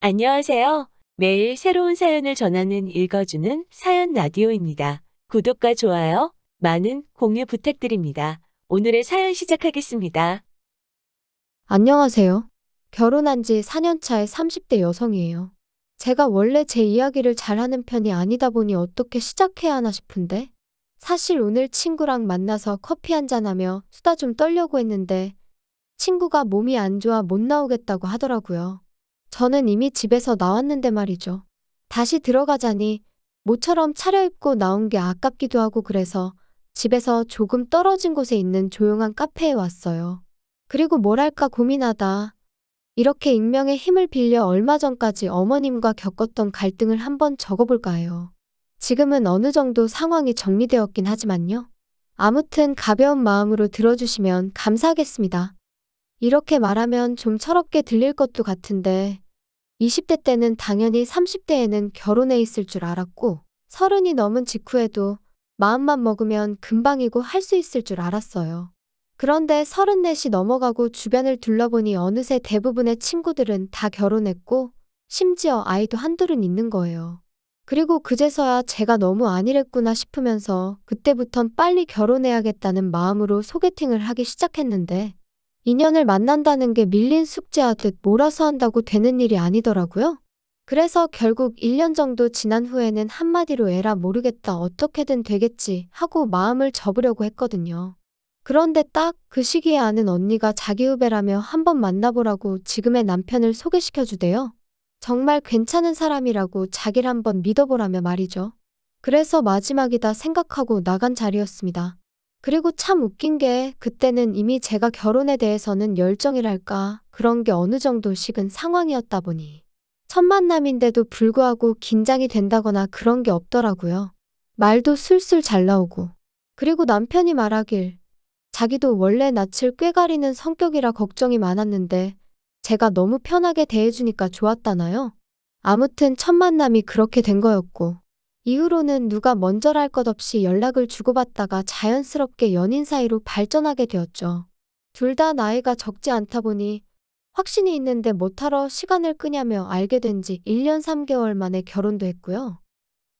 안녕하세요. 매일 새로운 사연을 전하는 읽어주는 사연 라디오입니다. 구독과 좋아요, 많은 공유 부탁드립니다. 오늘의 사연 시작하겠습니다. 안녕하세요. 결혼한 지 4년 차의 30대 여성이에요. 제가 원래 제 이야기를 잘하는 편이 아니다 보니 어떻게 시작해야 하나 싶은데, 사실 오늘 친구랑 만나서 커피 한잔하며 수다 좀 떨려고 했는데, 친구가 몸이 안 좋아 못 나오겠다고 하더라고요. 저는 이미 집에서 나왔는데 말이죠. 다시 들어가자니 모처럼 차려입고 나온 게 아깝기도 하고 그래서 집에서 조금 떨어진 곳에 있는 조용한 카페에 왔어요. 그리고 뭘 할까 고민하다 이렇게 익명의 힘을 빌려 얼마 전까지 어머님과 겪었던 갈등을 한번 적어볼까 해요. 지금은 어느 정도 상황이 정리되었긴 하지만요. 아무튼 가벼운 마음으로 들어주시면 감사하겠습니다. 이렇게 말하면 좀 철없게 들릴 것도 같은데 20대 때는 당연히 30대에는 결혼해 있을 줄 알았고 30이 넘은 직후에도 마음만 먹으면 금방이고 할 수 있을 줄 알았어요. 그런데 34이 넘어가고 주변을 둘러보니 어느새 대부분의 친구들은 다 결혼했고 심지어 아이도 한둘은 있는 거예요. 그리고 그제서야 제가 너무 안일했구나 싶으면서 그때부턴 빨리 결혼해야겠다는 마음으로 소개팅을 하기 시작했는데 인연을 만난다는 게 밀린 숙제하듯 몰아서 한다고 되는 일이 아니더라고요. 그래서 결국 1년 정도 지난 후에는 한마디로 에라 모르겠다 어떻게든 되겠지 하고 마음을 접으려고 했거든요. 그런데 딱 그 시기에 아는 언니가 자기 후배라며 한번 만나보라고 지금의 남편을 소개시켜주대요. 정말 괜찮은 사람이라고 자기를 한번 믿어보라며 말이죠. 그래서 마지막이다 생각하고 나간 자리였습니다. 그리고 참 웃긴 게 그때는 이미 제가 결혼에 대해서는 열정이랄까 그런 게 어느 정도 식은 상황이었다 보니 첫 만남인데도 불구하고 긴장이 된다거나 그런 게 없더라고요. 말도 술술 잘 나오고 그리고 남편이 말하길 자기도 원래 낯을 꾀가리는 성격이라 걱정이 많았는데 제가 너무 편하게 대해주니까 좋았다나요? 아무튼 첫 만남이 그렇게 된 거였고 이후로는 누가 먼저랄 것 없이 연락을 주고받다가 자연스럽게 연인 사이로 발전하게 되었죠. 둘 다 나이가 적지 않다 보니 확신이 있는데 못하러 시간을 끄냐며 알게 된 지 1년 3개월 만에 결혼도 했고요.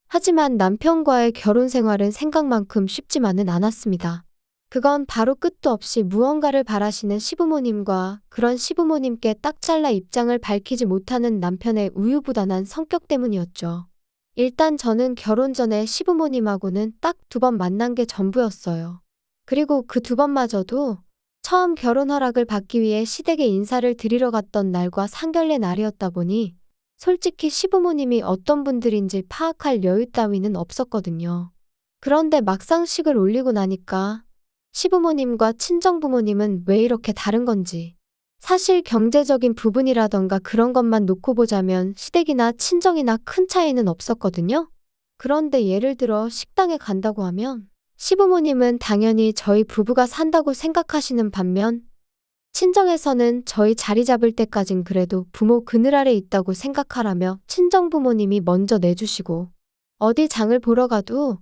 하지만 남편과의 결혼 생활은 생각만큼 쉽지만은 않았습니다. 그건 바로 끝도 없이 무언가를 바라시는 시부모님과 그런 시부모님께 딱 잘라 입장을 밝히지 못하는 남편의 우유부단한 성격 때문이었죠. 일단 저는 결혼 전에 시부모님하고는 딱 2번 만난 게 전부였어요. 그리고 그 2번마저도 처음 결혼 허락을 받기 위해 시댁에 인사를 드리러 갔던 날과 상견례 날이었다 보니 솔직히 시부모님이 어떤 분들인지 파악할 여유 따위는 없었거든요. 그런데 막상 식을 올리고 나니까 시부모님과 친정부모님은 왜 이렇게 다른 건지 사실 경제적인 부분이라던가 그런 것만 놓고 보자면 시댁이나 친정이나 큰 차이는 없었거든요. 그런데 예를 들어 식당에 간다고 하면 시부모님은 당연히 저희 부부가 산다고 생각하시는 반면 친정에서는 저희 자리 잡을 때까진 그래도 부모 그늘 아래 있다고 생각하라며 친정부모님이 먼저 내주시고 어디 장을 보러 가도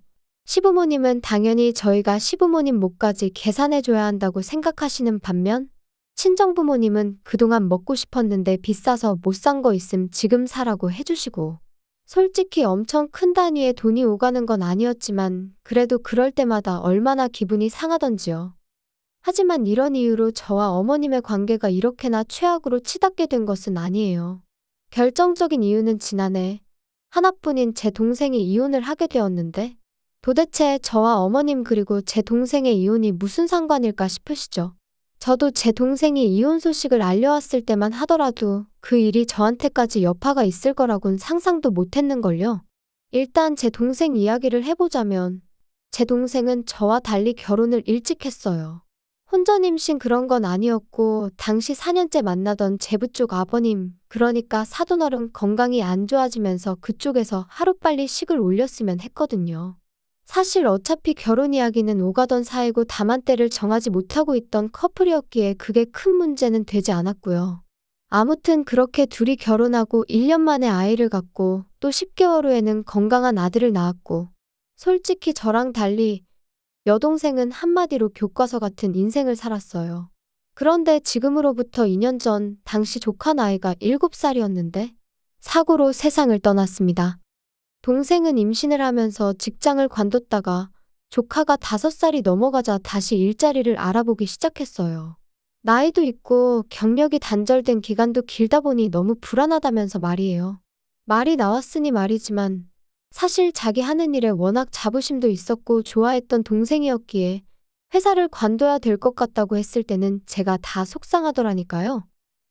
시부모님은 당연히 저희가 시부모님 몫까지 계산해줘야 한다고 생각하시는 반면 친정부모님은 그동안 먹고 싶었는데 비싸서 못 산 거 있음 지금 사라고 해주시고 솔직히 엄청 큰 단위의 돈이 오가는 건 아니었지만 그래도 그럴 때마다 얼마나 기분이 상하던지요. 하지만 이런 이유로 저와 어머님의 관계가 이렇게나 최악으로 치닫게 된 것은 아니에요. 결정적인 이유는 지난해 하나뿐인 제 동생이 이혼을 하게 되었는데 도대체 저와 어머님 그리고 제 동생의 이혼이 무슨 상관일까 싶으시죠? 저도 제 동생이 이혼 소식을 알려왔을 때만 하더라도 그 일이 저한테까지 여파가 있을 거라곤 상상도 못했는걸요. 일단 제 동생 이야기를 해보자면 제 동생은 저와 달리 결혼을 일찍 했어요. 혼전 임신 그런 건 아니었고 당시 4년째 만나던 제부 쪽 아버님 그러니까 사돈어른 건강이 안 좋아지면서 그쪽에서 하루빨리 식을 올렸으면 했거든요. 사실 어차피 결혼 이야기는 오가던 사이고 다만 때를 정하지 못하고 있던 커플이었기에 그게 큰 문제는 되지 않았고요. 아무튼 그렇게 둘이 결혼하고 1년 만에 아이를 갖고 또 10개월 후에는 건강한 아들을 낳았고 솔직히 저랑 달리 여동생은 한마디로 교과서 같은 인생을 살았어요. 그런데 지금으로부터 2년 전 당시 조카 나이가 7살이었는데 사고로 세상을 떠났습니다. 동생은 임신을 하면서 직장을 관뒀다가 조카가 5살이 넘어가자 다시 일자리를 알아보기 시작했어요. 나이도 있고 경력이 단절된 기간도 길다 보니 너무 불안하다면서 말이에요. 말이 나왔으니 말이지만 사실 자기 하는 일에 워낙 자부심도 있었고 좋아했던 동생이었기에 회사를 관둬야 될 것 같다고 했을 때는 제가 다 속상하더라니까요.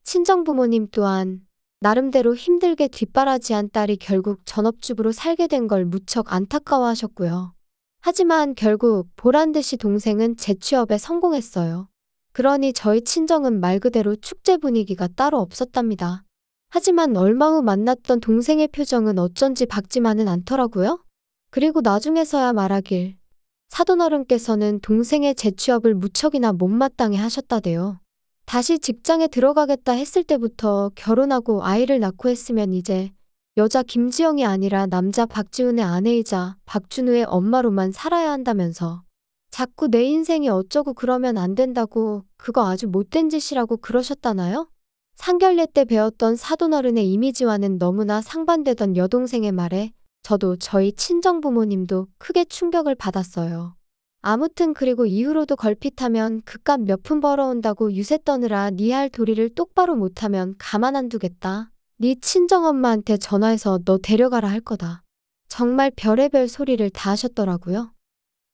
친정부모님 또한 나름대로 힘들게 뒷바라지한 딸이 결국 전업주부로 살게 된 걸 무척 안타까워하셨고요. 하지만 결국 보란듯이 동생은 재취업에 성공했어요. 그러니 저희 친정은 말 그대로 축제 분위기가 따로 없었답니다. 하지만 얼마 후 만났던 동생의 표정은 어쩐지 밝지만은 않더라고요. 그리고 나중에서야 말하길 사돈어른께서는 동생의 재취업을 무척이나 못마땅해 하셨다대요. 다시 직장에 들어가겠다 했을 때부터 결혼하고 아이를 낳고 했으면 이제 여자 김지영이 아니라 남자 박지훈의 아내이자 박준우의 엄마로만 살아야 한다면서 자꾸 내 인생이 어쩌고 그러면 안 된다고 그거 아주 못된 짓이라고 그러셨다나요? 상견례 때 배웠던 사돈어른의 이미지와는 너무나 상반되던 여동생의 말에 저도 저희 친정부모님도 크게 충격을 받았어요. 아무튼 그리고 이후로도 걸핏하면 그깟 몇 푼 벌어온다고 유세 떠느라 네 할 도리를 똑바로 못하면 가만 안 두겠다. 네 친정엄마한테 전화해서 너 데려가라 할 거다. 정말 별의별 소리를 다 하셨더라고요.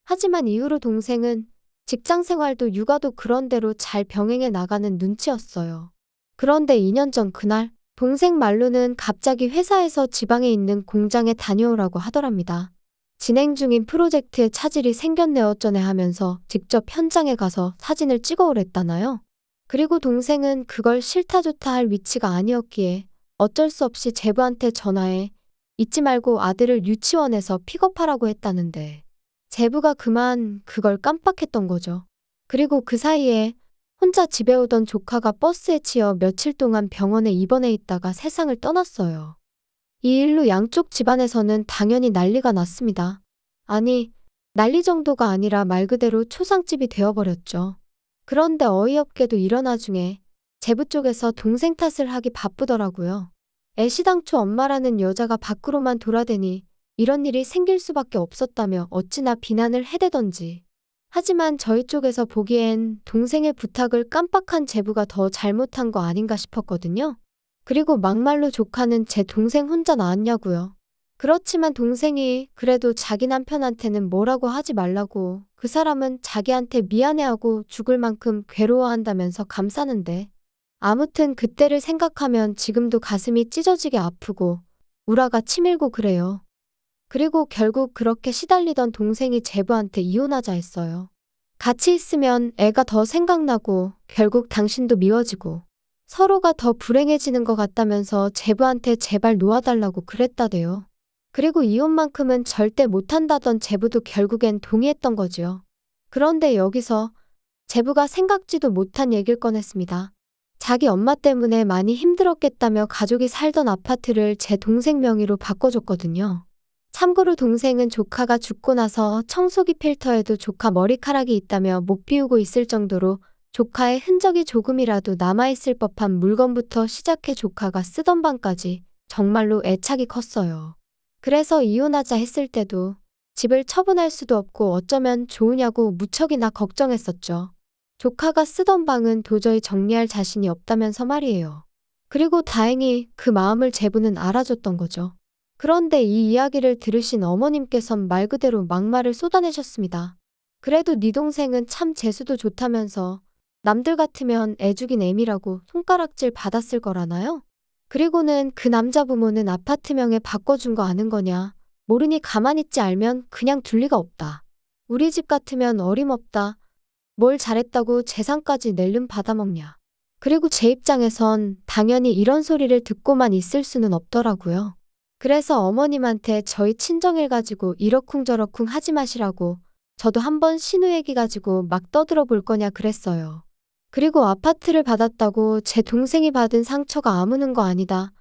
하지만 이후로 동생은 직장 생활도 육아도 그런대로 잘 병행해 나가는 눈치였어요. 그런데 2년 전 그날 동생 말로는 갑자기 회사에서 지방에 있는 공장에 다녀오라고 하더랍니다. 진행 중인 프로젝트에 차질이 생겼네 어쩌네 하면서 직접 현장에 가서 사진을 찍어오랬다나요. 그리고 동생은 그걸 싫다 좋다 할 위치가 아니었기에 어쩔 수 없이 제부한테 전화해 잊지 말고 아들을 유치원에서 픽업하라고 했다는데 제부가 그만 그걸 깜빡했던 거죠. 그리고 그 사이에 혼자 집에 오던 조카가 버스에 치여 며칠 동안 병원에 입원해 있다가 세상을 떠났어요. 이 일로 양쪽 집안에서는 당연히 난리가 났습니다. 아니, 난리 정도가 아니라 말 그대로 초상집이 되어버렸죠. 그런데 어이없게도 이런 와중에 제부 쪽에서 동생 탓을 하기 바쁘더라고요. 애시당초 엄마라는 여자가 밖으로만 돌아대니 이런 일이 생길 수밖에 없었다며 어찌나 비난을 해대던지. 하지만 저희 쪽에서 보기엔 동생의 부탁을 깜빡한 제부가 더 잘못한 거 아닌가 싶었거든요. 그리고 막말로 조카는 제 동생 혼자 낳았냐고요. 그렇지만 동생이 그래도 자기 남편한테는 뭐라고 하지 말라고 그 사람은 자기한테 미안해하고 죽을 만큼 괴로워한다면서 감싸는데 아무튼 그때를 생각하면 지금도 가슴이 찢어지게 아프고 우라가 치밀고 그래요. 그리고 결국 그렇게 시달리던 동생이 제부한테 이혼하자 했어요. 같이 있으면 애가 더 생각나고 결국 당신도 미워지고 서로가 더 불행해지는 것 같다면서 제부한테 제발 놓아달라고 그랬다대요. 그리고 이혼만큼은 절대 못한다던 제부도 결국엔 동의했던 거지요. 그런데 여기서 제부가 생각지도 못한 얘기를 꺼냈습니다. 자기 엄마 때문에 많이 힘들었겠다며 가족이 살던 아파트를 제 동생 명의로 바꿔줬거든요. 참고로 동생은 조카가 죽고 나서 청소기 필터에도 조카 머리카락이 있다며 못 비우고 있을 정도로 조카의 흔적이 조금이라도 남아있을 법한 물건부터 시작해 조카가 쓰던 방까지 정말로 애착이 컸어요. 그래서 이혼하자 했을 때도 집을 처분할 수도 없고 어쩌면 좋으냐고 무척이나 걱정했었죠. 조카가 쓰던 방은 도저히 정리할 자신이 없다면서 말이에요. 그리고 다행히 그 마음을 제부는 알아줬던 거죠. 그런데 이 이야기를 들으신 어머님께선 말 그대로 막말을 쏟아내셨습니다. 그래도 네 동생은 참 재수도 좋다면서 남들 같으면 애 죽인 애미라고 손가락질 받았을 거라나요? 그리고는 그 남자 부모는 아파트 명에 바꿔준 거 아는 거냐? 모르니 가만히 있지 알면 그냥 둘 리가 없다. 우리 집 같으면 어림없다. 뭘 잘했다고 재산까지 낼름 받아먹냐. 그리고 제 입장에선 당연히 이런 소리를 듣고만 있을 수는 없더라고요. 그래서 어머님한테 저희 친정일 가지고 이러쿵저러쿵 하지 마시라고 저도 한번 신우 얘기 가지고 막 떠들어 볼 거냐 그랬어요. 그리고 아파트를 받았다고 제 동생이 받은 상처가 아무는 거 아니다.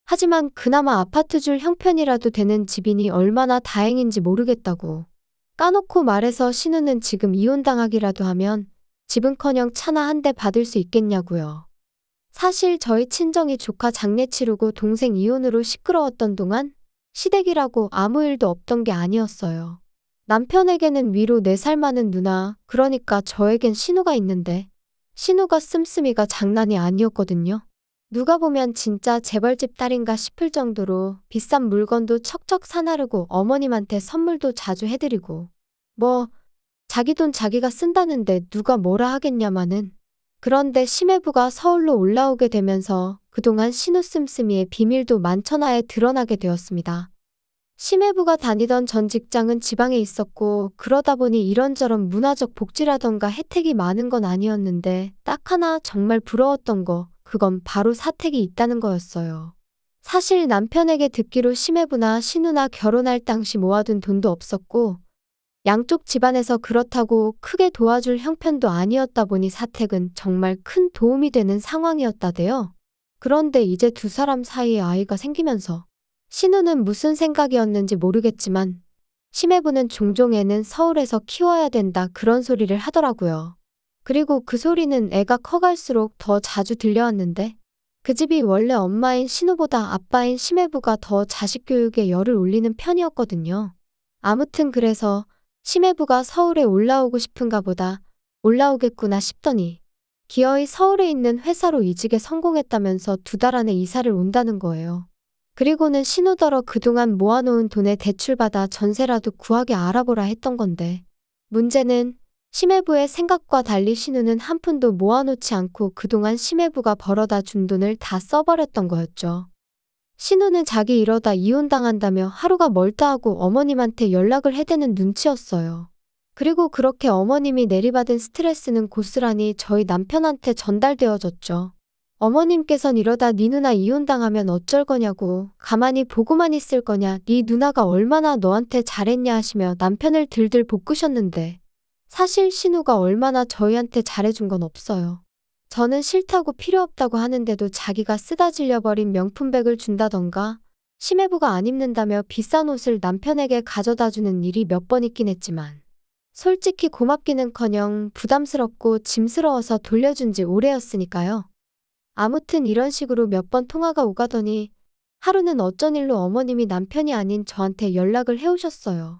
하지만 그나마 아파트 줄 형편이라도 되는 집이니 얼마나 다행인지 모르겠다고. 까놓고 말해서 신우는 지금 이혼당하기라도 하면 집은커녕 차나 한 대 받을 수 있겠냐고요. 사실 저희 친정이 조카 장례 치르고 동생 이혼으로 시끄러웠던 동안 시댁이라고 아무 일도 없던 게 아니었어요. 남편에게는 위로 4살 많은 누나, 그러니까 저에겐 신우가 있는데 신우가 씀씀이가 장난이 아니었거든요. 누가 보면 진짜 재벌집 딸인가 싶을 정도로 비싼 물건도 척척 사나르고 어머님한테 선물도 자주 해드리고 뭐 자기 돈 자기가 쓴다는데 누가 뭐라 하겠냐마는. 그런데 심해부가 서울로 올라오게 되면서 그동안 신우 씀씀이의 비밀도 만천하에 드러나게 되었습니다. 심해부가 다니던 전 직장은 지방에 있었고 그러다 보니 이런저런 문화적 복지라던가 혜택이 많은 건 아니었는데 딱 하나 정말 부러웠던 거, 그건 바로 사택이 있다는 거였어요. 사실 남편에게 듣기로 심해부나 신우나 결혼할 당시 모아둔 돈도 없었고 양쪽 집안에서 그렇다고 크게 도와줄 형편도 아니었다 보니 사택은 정말 큰 도움이 되는 상황이었다대요. 그런데 이제 두 사람 사이에 아이가 생기면서 신우는 무슨 생각이었는지 모르겠지만 심해부는 종종 애는 서울에서 키워야 된다 그런 소리를 하더라고요. 그리고 그 소리는 애가 커갈수록 더 자주 들려왔는데 그 집이 원래 엄마인 신우보다 아빠인 심해부가 더 자식 교육에 열을 올리는 편이었거든요. 아무튼 그래서 심해부가 서울에 올라오고 싶은가 보다 올라오겠구나 싶더니 기어이 서울에 있는 회사로 이직에 성공했다면서 2달 안에 이사를 온다는 거예요. 그리고는 신우더러 그동안 모아놓은 돈에 대출받아 전세라도 구하게 알아보라 했던 건데 문제는 심해부의 생각과 달리 신우는 한 푼도 모아놓지 않고 그동안 심해부가 벌어다 준 돈을 다 써버렸던 거였죠. 신우는 자기 이러다 이혼당한다며 하루가 멀다 하고 어머님한테 연락을 해대는 눈치였어요. 그리고 그렇게 어머님이 내리받은 스트레스는 고스란히 저희 남편한테 전달되어졌죠. 어머님께선 이러다 네 누나 이혼당하면 어쩔 거냐고, 가만히 보고만 있을 거냐, 네 누나가 얼마나 너한테 잘했냐 하시며 남편을 들들 볶으셨는데 사실 신우가 얼마나 저희한테 잘해준 건 없어요. 저는 싫다고 필요 없다고 하는데도 자기가 쓰다 질려버린 명품백을 준다던가 심해부가 안 입는다며 비싼 옷을 남편에게 가져다주는 일이 몇 번 있긴 했지만 솔직히 고맙기는커녕 부담스럽고 짐스러워서 돌려준 지 오래였으니까요. 아무튼 이런 식으로 몇 번 통화가 오가더니 하루는 어쩐 일로 어머님이 남편이 아닌 저한테 연락을 해오셨어요.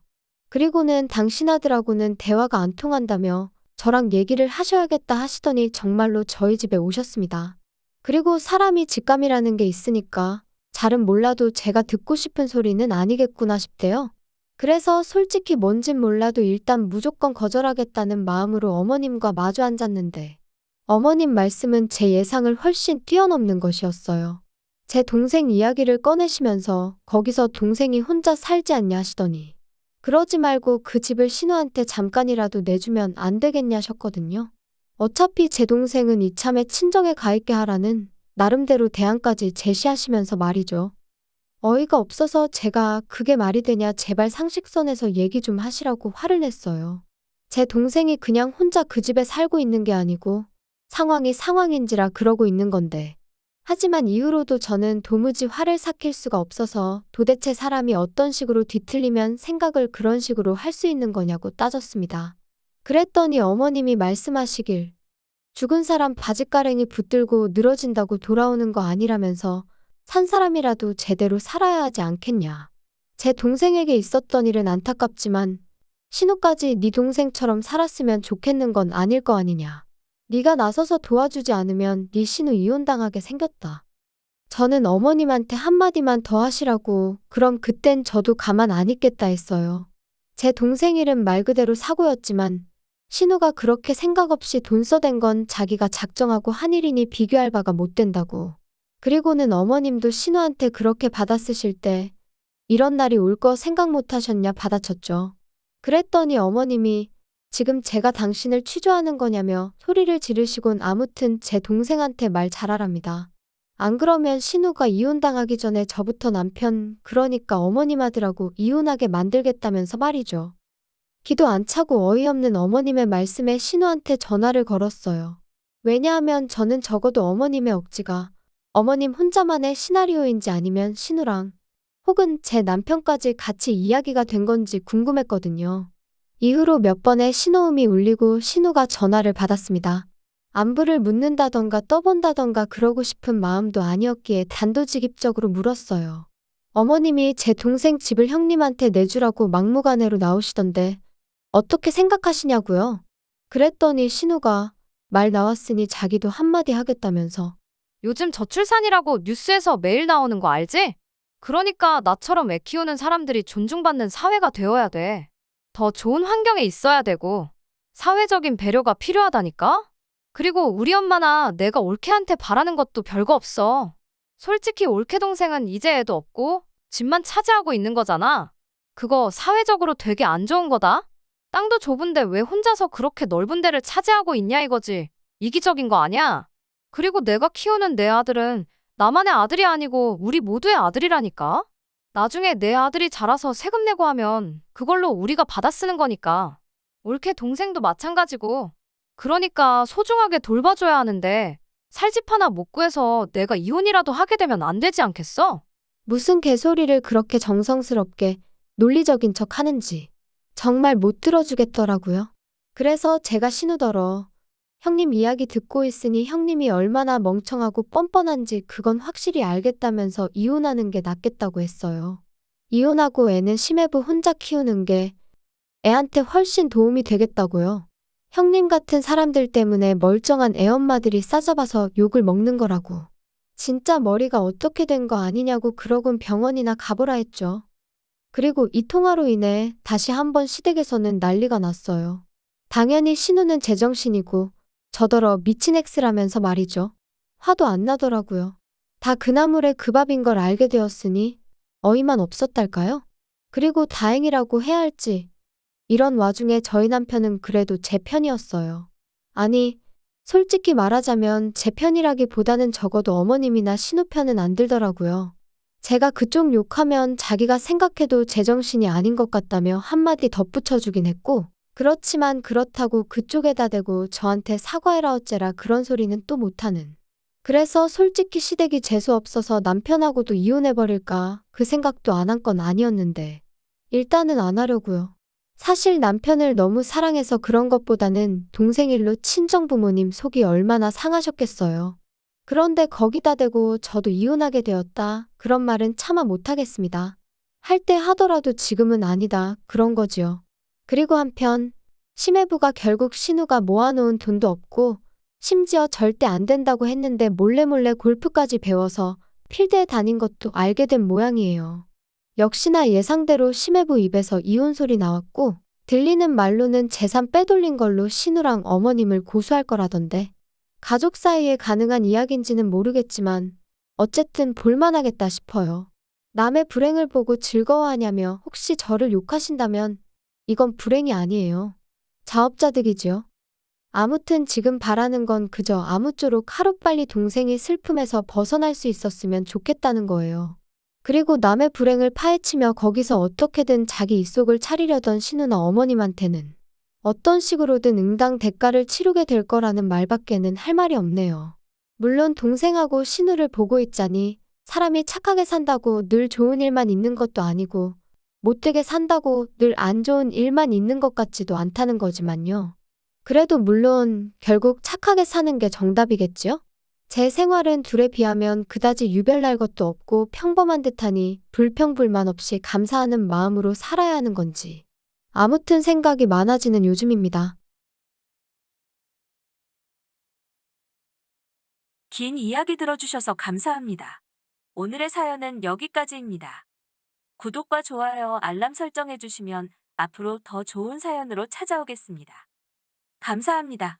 그리고는 당신 아들하고는 대화가 안 통한다며 저랑 얘기를 하셔야겠다 하시더니 정말로 저희 집에 오셨습니다. 그리고 사람이 직감이라는 게 있으니까 잘은 몰라도 제가 듣고 싶은 소리는 아니겠구나 싶대요. 그래서 솔직히 뭔진 몰라도 일단 무조건 거절하겠다는 마음으로 어머님과 마주 앉았는데 어머님 말씀은 제 예상을 훨씬 뛰어넘는 것이었어요. 제 동생 이야기를 꺼내시면서 거기서 동생이 혼자 살지 않냐 하시더니 그러지 말고 그 집을 신우한테 잠깐이라도 내주면 안 되겠냐셨거든요. 어차피 제 동생은 이참에 친정에 가 있게 하라는 나름대로 대안까지 제시하시면서 말이죠. 어이가 없어서 제가 그게 말이 되냐 제발 상식선에서 얘기 좀 하시라고 화를 냈어요. 제 동생이 그냥 혼자 그 집에 살고 있는 게 아니고 상황이 상황인지라 그러고 있는 건데 하지만 이후로도 저는 도무지 화를 삭힐 수가 없어서 도대체 사람이 어떤 식으로 뒤틀리면 생각을 그런 식으로 할 수 있는 거냐고 따졌습니다. 그랬더니 어머님이 말씀하시길 죽은 사람 바짓가랭이 붙들고 늘어진다고 돌아오는 거 아니라면서 산 사람이라도 제대로 살아야 하지 않겠냐. 제 동생에게 있었던 일은 안타깝지만 신우까지 네 동생처럼 살았으면 좋겠는 건 아닐 거 아니냐. 네가 나서서 도와주지 않으면 네 신우 이혼당하게 생겼다. 저는 어머님한테 한마디만 더 하시라고 그럼 그땐 저도 가만 안 있겠다 했어요. 제 동생 일은 말 그대로 사고였지만 신우가 그렇게 생각 없이 돈 써댄 건 자기가 작정하고 한 일이니 비교할 바가 못 된다고. 그리고는 어머님도 신우한테 그렇게 받아쓰실 때 이런 날이 올 거 생각 못 하셨냐 받아쳤죠. 그랬더니 어머님이 지금 제가 당신을 취조하는 거냐며 소리를 지르시곤 아무튼 제 동생한테 말 잘하랍니다. 안 그러면 신우가 이혼당하기 전에 저부터 남편, 그러니까 어머님 아들하고 이혼하게 만들겠다면서 말이죠. 기도 안 차고 어이없는 어머님의 말씀에 신우한테 전화를 걸었어요. 왜냐하면 저는 적어도 어머님의 억지가 어머님 혼자만의 시나리오인지 아니면 신우랑 혹은 제 남편까지 같이 이야기가 된 건지 궁금했거든요. 이후로 몇 번의 신호음이 울리고 신우가 전화를 받았습니다. 안부를 묻는다던가 떠본다던가 그러고 싶은 마음도 아니었기에 단도직입적으로 물었어요. 어머님이 제 동생 집을 형님한테 내주라고 막무가내로 나오시던데 어떻게 생각하시냐고요? 그랬더니 신우가 말 나왔으니 자기도 한마디 하겠다면서. 요즘 저출산이라고 뉴스에서 매일 나오는 거 알지? 그러니까 나처럼 애 키우는 사람들이 존중받는 사회가 되어야 돼. 더 좋은 환경에 있어야 되고, 사회적인 배려가 필요하다니까? 그리고 우리 엄마나 내가 올케한테 바라는 것도 별거 없어. 솔직히 올케 동생은 이제 애도 없고, 집만 차지하고 있는 거잖아. 그거 사회적으로 되게 안 좋은 거다? 땅도 좁은데 왜 혼자서 그렇게 넓은 데를 차지하고 있냐 이거지. 이기적인 거 아니야? 그리고 내가 키우는 내 아들은 나만의 아들이 아니고 우리 모두의 아들이라니까? 나중에 내 아들이 자라서 세금 내고 하면 그걸로 우리가 받아 쓰는 거니까. 올케 동생도 마찬가지고. 그러니까 소중하게 돌봐줘야 하는데 살 집 하나 못 구해서 내가 이혼이라도 하게 되면 안 되지 않겠어? 무슨 개소리를 그렇게 정성스럽게 논리적인 척 하는지 정말 못 들어주겠더라고요. 그래서 제가 신우더러 형님 이야기 듣고 있으니 형님이 얼마나 멍청하고 뻔뻔한지 그건 확실히 알겠다면서 이혼하는 게 낫겠다고 했어요. 이혼하고 애는 심해부 혼자 키우는 게 애한테 훨씬 도움이 되겠다고요. 형님 같은 사람들 때문에 멀쩡한 애엄마들이 싸잡아서 욕을 먹는 거라고. 진짜 머리가 어떻게 된 거 아니냐고 그러곤 병원이나 가보라 했죠. 그리고 이 통화로 인해 다시 한번 시댁에서는 난리가 났어요. 당연히 신우는 제정신이고 저더러 미친 엑스라면서 말이죠. 화도 안 나더라고요. 다 그나물의 그 밥인 걸 알게 되었으니 어이만 없었달까요? 그리고 다행이라고 해야 할지 이런 와중에 저희 남편은 그래도 제 편이었어요. 아니, 솔직히 말하자면 제 편이라기보다는 적어도 어머님이나 신우 편은 안 들더라고요. 제가 그쪽 욕하면 자기가 생각해도 제정신이 아닌 것 같다며 한마디 덧붙여주긴 했고, 그렇지만 그렇다고 그쪽에다 대고 저한테 사과해라 어째라 그런 소리는 또 못하는. 그래서 솔직히 시댁이 재수없어서 남편하고도 이혼해버릴까 그 생각도 안 한 건 아니었는데 일단은 안 하려고요. 사실 남편을 너무 사랑해서 그런 것보다는 동생 일로 친정부모님 속이 얼마나 상하셨겠어요. 그런데 거기다 대고 저도 이혼하게 되었다 그런 말은 차마 못하겠습니다. 할 때 하더라도 지금은 아니다 그런 거지요. 그리고 한편 심해부가 결국 신우가 모아놓은 돈도 없고 심지어 절대 안 된다고 했는데 몰래몰래 골프까지 배워서 필드에 다닌 것도 알게 된 모양이에요. 역시나 예상대로 심해부 입에서 이혼 소리 나왔고 들리는 말로는 재산 빼돌린 걸로 신우랑 어머님을 고소할 거라던데 가족 사이에 가능한 이야기인지는 모르겠지만 어쨌든 볼만하겠다 싶어요. 남의 불행을 보고 즐거워하냐며 혹시 저를 욕하신다면 이건 불행이 아니에요. 자업자득이지요. 아무튼 지금 바라는 건 그저 아무쪼록 하루빨리 동생이 슬픔에서 벗어날 수 있었으면 좋겠다는 거예요. 그리고 남의 불행을 파헤치며 거기서 어떻게든 자기 입속을 차리려던 신우나 어머님한테는 어떤 식으로든 응당 대가를 치르게 될 거라는 말밖에는 할 말이 없네요. 물론 동생하고 신우를 보고 있자니 사람이 착하게 산다고 늘 좋은 일만 있는 것도 아니고 못되게 산다고 늘 안 좋은 일만 있는 것 같지도 않다는 거지만요. 그래도 물론 결국 착하게 사는 게 정답이겠지요? 제 생활은 둘에 비하면 그다지 유별날 것도 없고 평범한 듯하니 불평불만 없이 감사하는 마음으로 살아야 하는 건지. 아무튼 생각이 많아지는 요즘입니다. 긴 이야기 들어주셔서 감사합니다. 오늘의 사연은 여기까지입니다. 구독과 좋아요, 알람 설정해주시면 앞으로 더 좋은 사연으로 찾아오겠습니다. 감사합니다.